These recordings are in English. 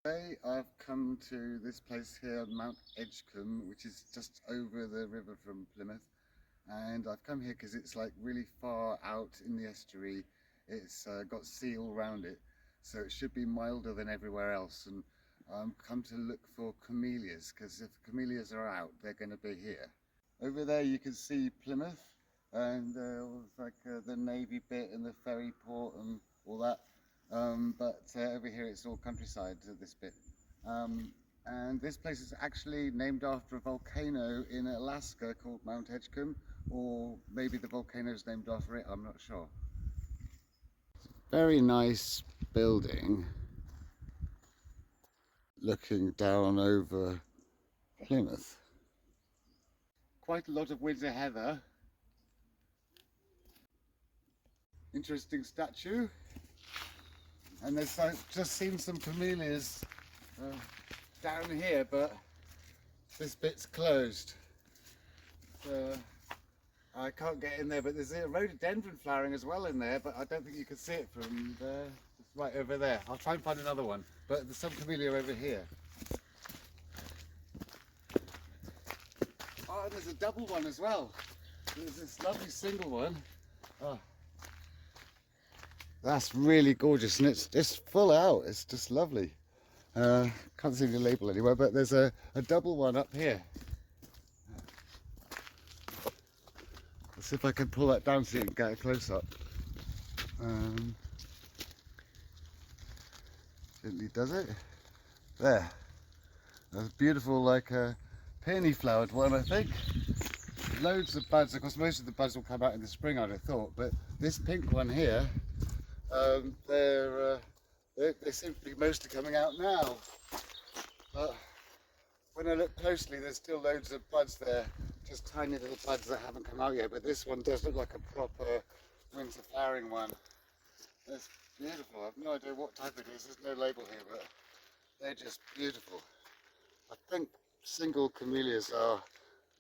Today I've come to this place here, Mount Edgecombe, which is just over the river from Plymouth. And I've come here because it's like really far out in the estuary. It's got sea all around it, so it should be milder than everywhere else. And I'm come to look for camellias, because if camellias are out, they're going to be here. Over there you can see Plymouth and the Navy bit and the ferry port and all that. But over here it's all countryside, this bit. And this place is actually named after a volcano in Alaska called Mount Edgecombe, or maybe the volcano is named after it, I'm not sure. Very nice building looking down over Plymouth. Quite a lot of winter heather. Interesting statue. And there's just seen some camellias down here, but this bit's closed. I can't get in there, but there's a rhododendron flowering as well in there, but I don't think you can see it from there. It's right over there. I'll try and find another one, but there's some camellia over here. Oh, and there's a double one as well. There's this lovely single one. Oh. That's really gorgeous, and it's full out. It's just lovely. Can't see the label anywhere, but there's a double one up here. Let's see if I can pull that down so you can get a close up. Gently does it. There. That's beautiful, like a peony flowered one, I think. Loads of buds. Of course, most of the buds will come out in the spring, I'd have thought, but this pink one here, they seem to be mostly coming out now. But when I look closely, there's still loads of buds there, just tiny little buds that haven't come out yet. But this one does look like a proper winter flowering one. It's beautiful. I've no idea what type it is. There's no label here, but they're just beautiful. I think single camellias are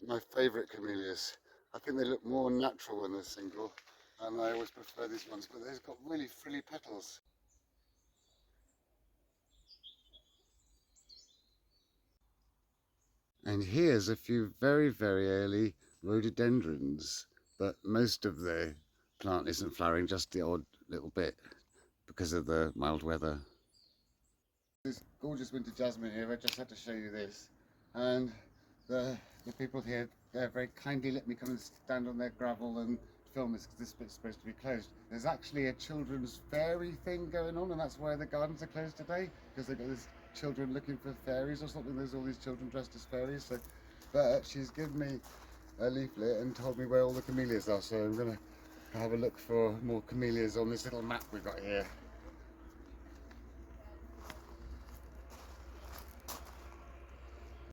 my favourite camellias. I think they look more natural when they're single, and I always prefer these ones, but they've got really frilly petals. And here's a few very, very early rhododendrons, but most of the plant isn't flowering, just the odd little bit because of the mild weather. This gorgeous winter jasmine here, I just had to show you this. And the people here very kindly let me come and stand on their gravel and film this, because this bit's supposed to be closed. There's actually a children's fairy thing going on, and that's why the gardens are closed today, because they've got this children looking for fairies or something. There's all these children dressed as fairies. So, but she's given me a leaflet and told me where all the camellias are, so I'm going to have a look for more camellias on this little map we've got here.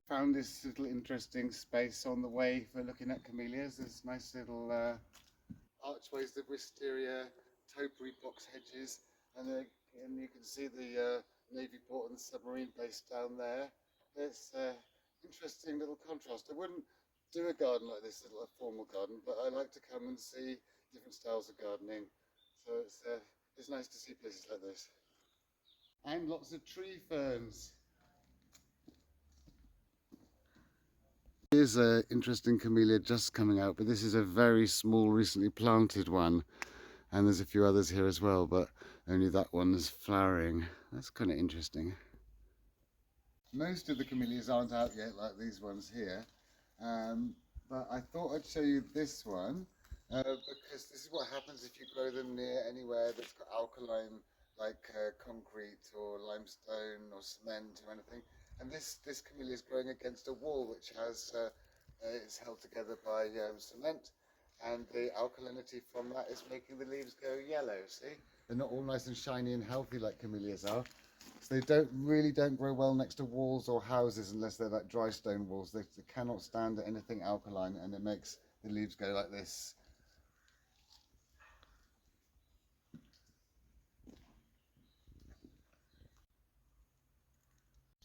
Found this little interesting space on the way for looking at camellias. There's nice little archways of wisteria, topiary box hedges, and you can see the Navy port and the submarine base down there. It's interesting little contrast. I wouldn't do a garden like this, a formal garden, but I like to come and see different styles of gardening. So it's nice to see places like this. And lots of tree ferns. Here's an interesting camellia just coming out, but this is a very small, recently planted one. And there's a few others here as well, but only that one's flowering. That's kind of interesting. Most of the camellias aren't out yet, like these ones here. But I thought I'd show you this one, because this is what happens if you grow them near anywhere that's got alkaline, like concrete or limestone or cement or anything. And this camellia is growing against a wall which has is held together by cement, and the alkalinity from that is making the leaves go yellow. See, they're not all nice and shiny and healthy like camellias are. So they really don't grow well next to walls or houses unless they're like dry stone walls. They cannot stand anything alkaline, and it makes the leaves go like this.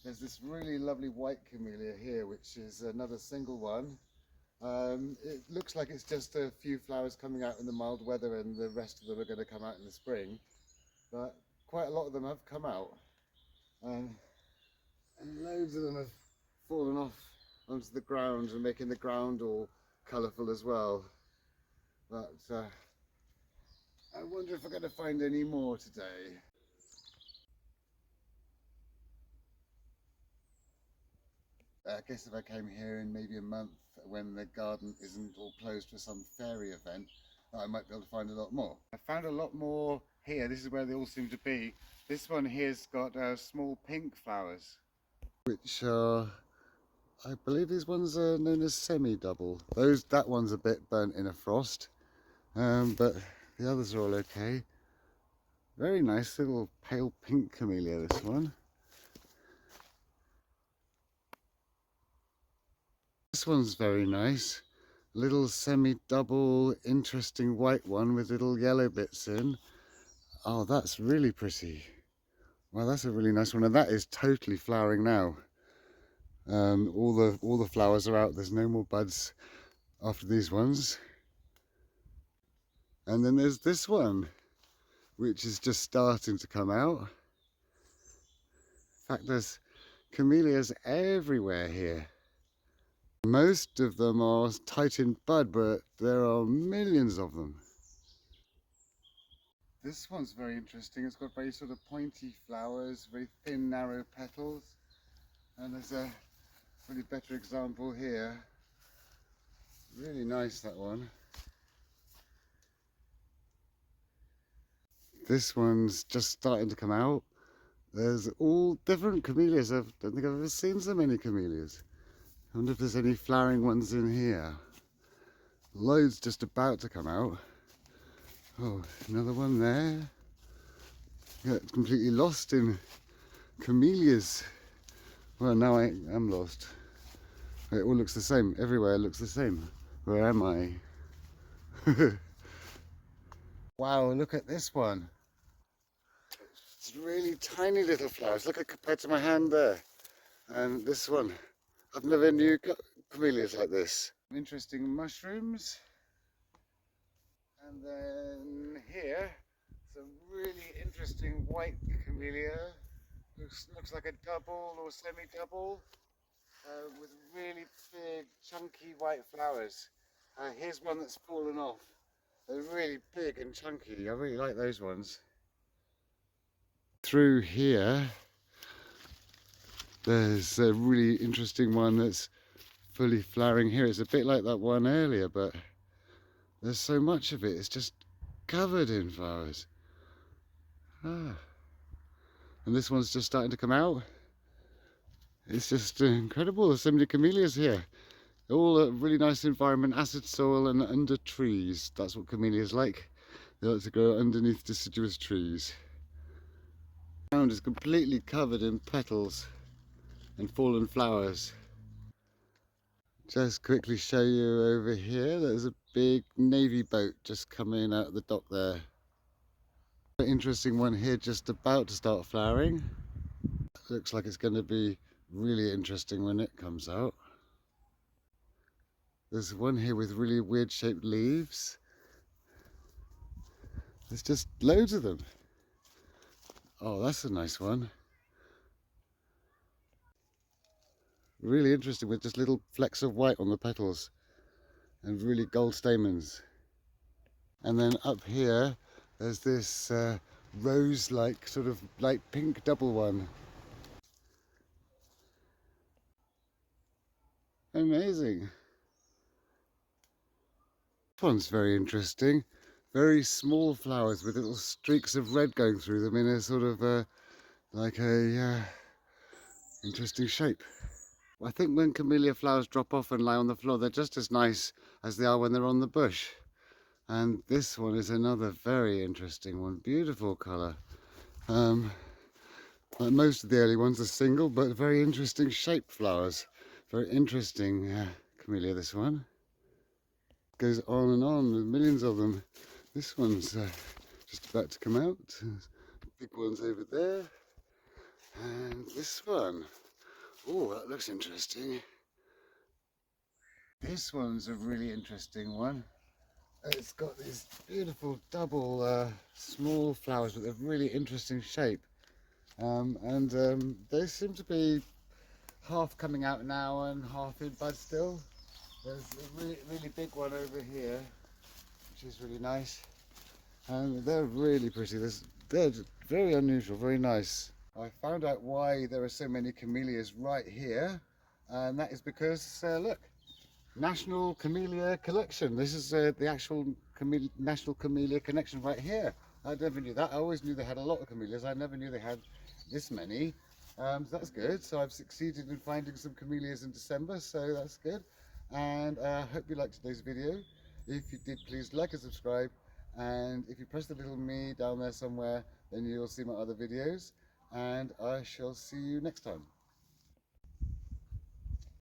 There's this really lovely white camellia here, which is another single one. It looks like it's just a few flowers coming out in the mild weather, and the rest of them are going to come out in the spring. But quite a lot of them have come out. And loads of them have fallen off onto the ground and making the ground all colourful as well. But I wonder if we're going to find any more today. I guess if I came here in maybe a month when the garden isn't all closed for some fairy event, I might be able to find a lot more. I found a lot more here. This is where they all seem to be. This one here's got small pink flowers, which are, I believe these ones are known as semi-double. That one's a bit burnt in a frost, but the others are all okay. Very nice little pale pink camellia, this one. This one's very nice. Little semi-double, interesting white one with little yellow bits in. Oh, that's really pretty. Well, that's a really nice one, and that is totally flowering now. All the flowers are out. There's no more buds after these ones. And then there's this one, which is just starting to come out. In fact, there's camellias everywhere here. Most of them are tight in bud, but there are millions of them. This one's very interesting. It's got very sort of pointy flowers, very thin, narrow petals. And there's a really better example here. Really nice, that one. This one's just starting to come out. There's all different camellias. I don't think I've ever seen so many camellias. I wonder if there's any flowering ones in here. Loads just about to come out. Oh, another one there. Yeah, it's completely lost in camellias. Well, now I am lost. It all looks the same. Everywhere looks the same. Where am I? Wow, look at this one. It's really tiny little flowers. Look at compared to my hand there. And this one. I've never knew camellias like this. Interesting mushrooms. And then here, some really interesting white camellia. Looks like a double or semi-double with really big, chunky white flowers. Here's one that's fallen off. They're really big and chunky. I really like those ones. Through here, there's a really interesting one that's fully flowering here. It's a bit like that one earlier, but there's so much of it. It's just covered in flowers. And this one's just starting to come out. It's just incredible. There's so many camellias here. All a really nice environment, acid soil and under trees. That's what camellias like. They like to grow underneath deciduous trees. The ground is completely covered in petals and fallen flowers. Just quickly show you over here, there's a big navy boat just coming out of the dock there. An interesting one here just about to start flowering. Looks like it's going to be really interesting when it comes out. There's one here with really weird shaped leaves. There's just loads of them. Oh, that's a nice one. Really interesting with just little flecks of white on the petals and really gold stamens. And then up here, there's this rose-like sort of light pink double one. Amazing. This one's very interesting. Very small flowers with little streaks of red going through them in a sort of like a interesting shape. I think when camellia flowers drop off and lie on the floor, they're just as nice as they are when they're on the bush. And this one is another very interesting one. Beautiful colour. Like most of the early ones are single, but very interesting shaped flowers. Very interesting camellia, this one. Goes on and on with millions of them. This one's just about to come out. Big ones over there. And this one. Oh, that looks interesting. This one's a really interesting one. It's got these beautiful double small flowers with a really interesting shape. They seem to be half coming out now and half in bud still. There's a really big one over here, which is really nice. And they're really pretty. They're very unusual, very nice. I found out why there are so many camellias right here, and that is because, look, National Camellia Collection. This is the actual National Camellia Collection right here. I never knew that. I always knew they had a lot of camellias. I never knew they had this many. So that's good. So I've succeeded in finding some camellias in December, so that's good. And I hope you liked today's video. If you did, please like and subscribe. And if you press the little me down there somewhere, then you'll see my other videos. And I shall see you next time.